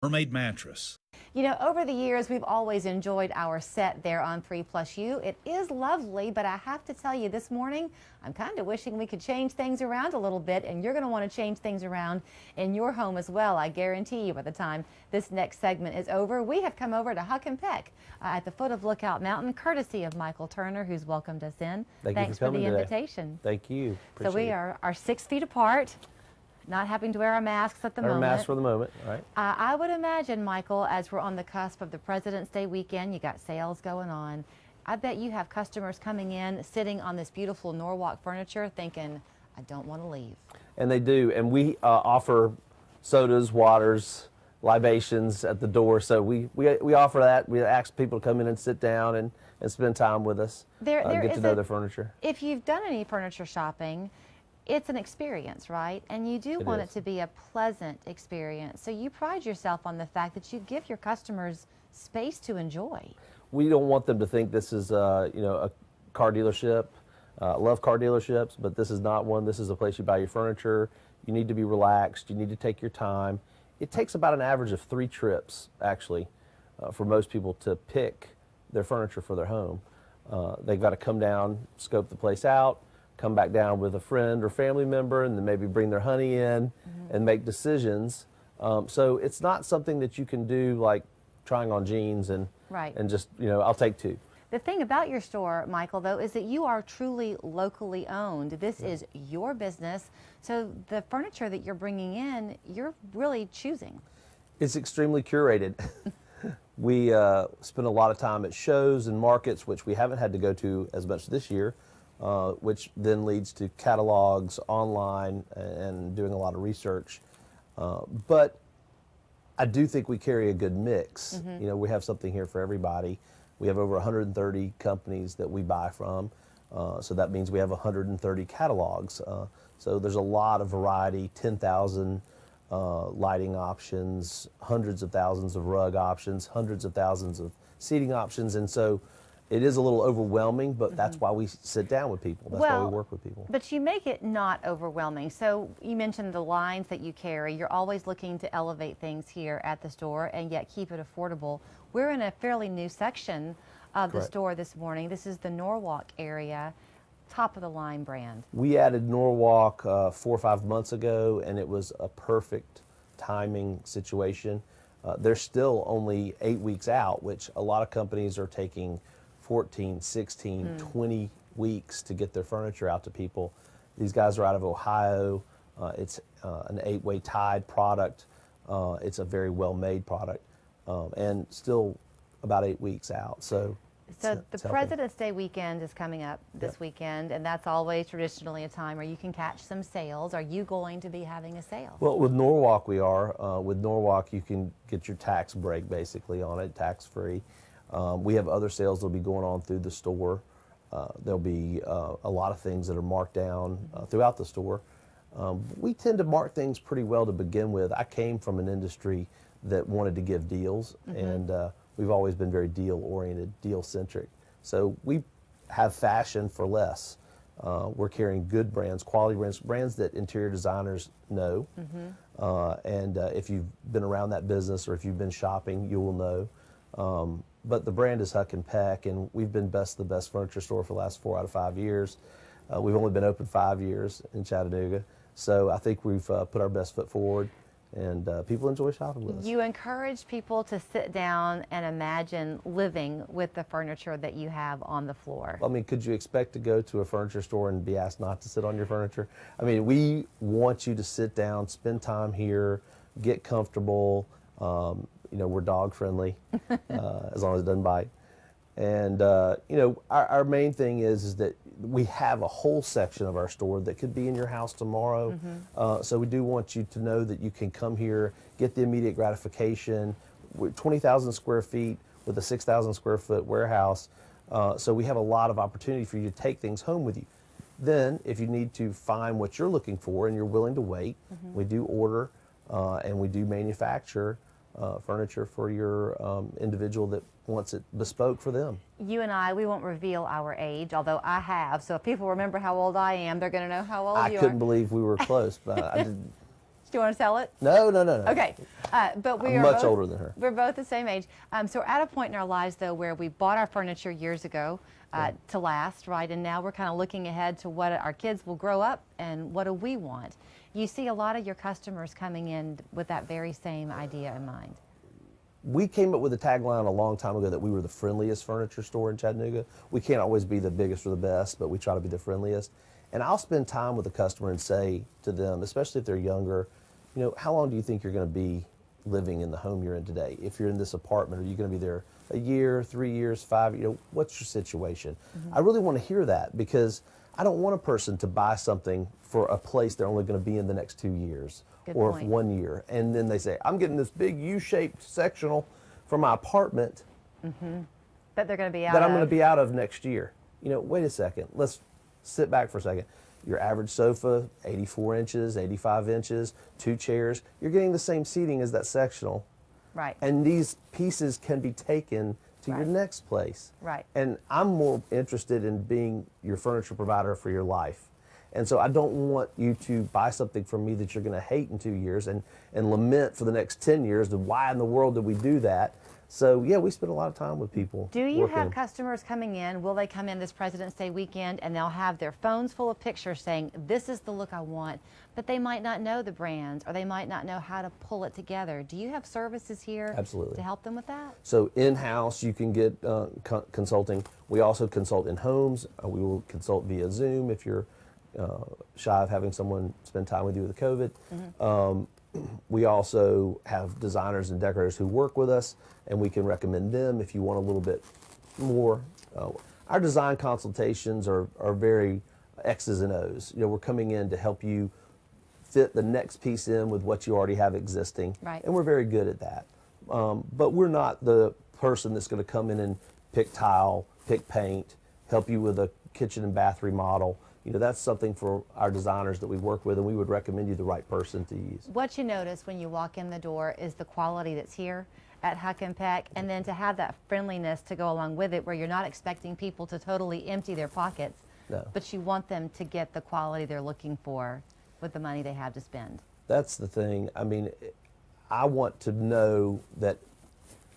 Mermaid mattress. You know, over the years, we've always enjoyed our set there on 3+U. It is lovely, but I have to tell you, this morning, I'm kind of wishing we could change things around a little bit, and you're going to want to change things around in your home as well. I guarantee you by the time this next segment is over, we have come over to Huck and Peck at the foot of Lookout Mountain, courtesy of Michael Turner, who's welcomed us in. Thanks for the today. invitation. Thank you. So we are 6 feet apart. Not having to wear our masks at the moment. Our masks for the moment, right? I would imagine, Michael, as we're on the cusp of the President's Day weekend, you got sales going on. I bet you have customers coming in, sitting on this beautiful Norwalk furniture, thinking, I don't want to leave. And they do. And we offer sodas, waters, libations at the door. So we offer that. We ask people to come in and sit down and spend time with us, get to know their furniture. If you've done any furniture shopping, it's an experience, right? And you do want it to be a pleasant experience. So you pride yourself on the fact that you give your customers space to enjoy. We don't want them to think this is, a car dealership. Love car dealerships, but this is not one. This is a place you buy your furniture. You need to be relaxed. You need to take your time. It takes about an average of 3 trips, actually, for most people to pick their furniture for their home. They've got to come down, scope the place out, come back down with a friend or family member, and then maybe bring their honey in and make decisions. So it's not something that you can do like trying on jeans and just, I'll take 2. The thing about your store, Michael, though, is that you are truly locally owned. This is your business, so the furniture that you're bringing in, you're really choosing. It's extremely curated. We spend a lot of time at shows and markets, which we haven't had to go to as much this year. Which then leads to catalogs online and doing a lot of research. But I do think we carry a good mix. We have something here for everybody. We have over 130 companies that we buy from. So that means we have 130 catalogs. So there's a lot of variety, 10,000 lighting options, hundreds of thousands of rug options, hundreds of thousands of seating options. And so it is a little overwhelming, but that's why we sit down with people. That's why we work with people. But you make it not overwhelming. So you mentioned the lines that you carry. You're always looking to elevate things here at the store and yet keep it affordable. We're in a fairly new section of the store this morning. This is the Norwalk area, top of the line brand. We added Norwalk 4 or 5 months ago, and it was a perfect timing situation. They're still only 8 weeks out, which a lot of companies are taking 14, 16, 20 weeks to get their furniture out to people. These guys are out of Ohio. It's an 8-way tied product. It's a very well-made product, and still about 8 weeks out. So the President's Day weekend is coming up this weekend, and that's always traditionally a time where you can catch some sales. Are you going to be having a sale? Well, with Norwalk we are. With Norwalk you can get your tax break basically on it, tax-free. We have other sales that will be going on through the store. There'll be a lot of things that are marked down throughout the store. We tend to mark things pretty well to begin with. I came from an industry that wanted to give deals, and we've always been very deal-oriented, deal-centric. So we have fashion for less. We're carrying good brands, quality brands, brands that interior designers know. And if you've been around that business or if you've been shopping, you will know. But the brand is Huck and Peck, and we've been the best furniture store for the last 4 out of 5 years. We've only been open 5 years in Chattanooga, so I think we've put our best foot forward, and people enjoy shopping with us. You encourage people to sit down and imagine living with the furniture that you have on the floor. I mean, could you expect to go to a furniture store and be asked not to sit on your furniture? I mean, we want you to sit down, spend time here, get comfortable. We're dog friendly, as long as it doesn't bite. And, our main thing is that we have a whole section of our store that could be in your house tomorrow. So we do want you to know that you can come here, get the immediate gratification. We're 20,000 square feet with a 6,000 square foot warehouse. So we have a lot of opportunity for you to take things home with you. Then, if you need to find what you're looking for and you're willing to wait, we do order and we do manufacture furniture for your individual that wants it bespoke for them. You and I, we won't reveal our age, although I have. So if people remember how old I am, they're going to know how old you are. I couldn't believe we were close, but I did Do you want to tell it? No. Okay, but we I'm are much both, older than her. We're both the same age. So we're at a point in our lives, though, where we bought our furniture years ago to last, right? And now we're kind of looking ahead to what our kids will grow up and what do we want. You see a lot of your customers coming in with that very same idea in mind. We came up with a tagline a long time ago that we were the friendliest furniture store in Chattanooga. We can't always be the biggest or the best, but we try to be the friendliest. And I'll spend time with the customer and say to them, especially if they're younger, you know, how long do you think you're going to be living in the home you're in today? If you're in this apartment, are you going to be there a year, 3 years, 5? You know, what's your situation? I really want to hear that because I don't want a person to buy something for a place they're only going to be in the next 2 years or 1 year. And then they say, I'm getting this big U-shaped sectional for my apartment That they're going to be out that I'm going to be out of next year. You know, wait a second. Let's sit back for a second. Your average sofa, 84 inches, 85 inches, 2 chairs. You're getting the same seating as that sectional. Right. And these pieces can be taken to your next place. Right. And I'm more interested in being your furniture provider for your life. And so I don't want you to buy something from me that you're going to hate in 2 years and lament for the next 10 years of why in the world did we do that. So, yeah, we spend a lot of time with people. Do you have customers coming in? Will they come in this President's Day weekend and they'll have their phones full of pictures saying, this is the look I want, but they might not know the brands or they might not know how to pull it together. Do you have services here Absolutely. to help them with that? So in-house, you can get consulting. We also consult in homes. We will consult via Zoom if you're shy of having someone spend time with you with COVID. We also have designers and decorators who work with us, and we can recommend them if you want a little bit more. Our design consultations are very X's and O's. You know, we're coming in to help you fit the next piece in with what you already have existing, Right. and we're very good at that. But we're not the person that's going to come in and pick tile, pick paint, help you with a kitchen and bath remodel. You know, that's something for our designers that we work with, and we would recommend you the right person to use. What you notice when you walk in the door is the quality that's here at Huck and Peck, and then to have that friendliness to go along with it where you're not expecting people to totally empty their pockets, but you want them to get the quality they're looking for with the money they have to spend. That's the thing. I mean, I want to know that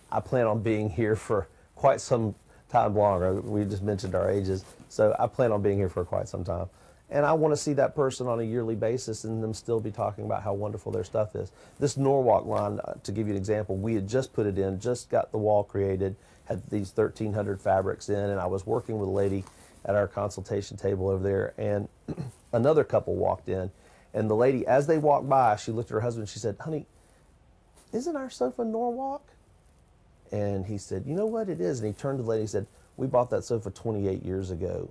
I plan on being here for quite some time longer. We just mentioned our ages, so I plan on being here for quite some time. And I want to see that person on a yearly basis and them still be talking about how wonderful their stuff is. This Norwalk line, to give you an example, we had just put it in, just got the wall created, had these 1,300 fabrics in, and I was working with a lady at our consultation table over there, and another couple walked in, and the lady, as they walked by, she looked at her husband and she said, honey, isn't our sofa Norwalk? And he said, you know what, it is. And he turned to the lady and said, we bought that sofa 28 years ago.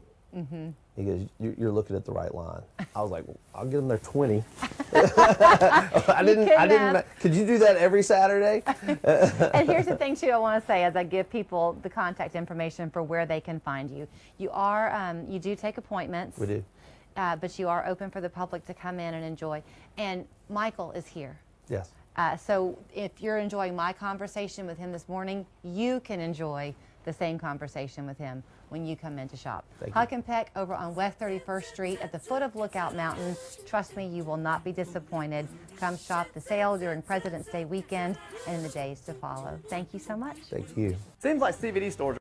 He goes, you're looking at the right line. I was like, well, I'll get them there 20. I didn't. Could you do that every Saturday? And here's the thing too I want to say as I give people the contact information for where they can find you. You do take appointments. We do. But you are open for the public to come in and enjoy. And Michael is here. Yes. So if you're enjoying my conversation with him this morning, you can enjoy the same conversation with him when you come in to shop. Huck and Peck over on West 31st Street at the foot of Lookout Mountain. Trust me, you will not be disappointed. Come shop the sale during President's Day weekend and in the days to follow. Thank you so much. Thank you. Seems like CVD stores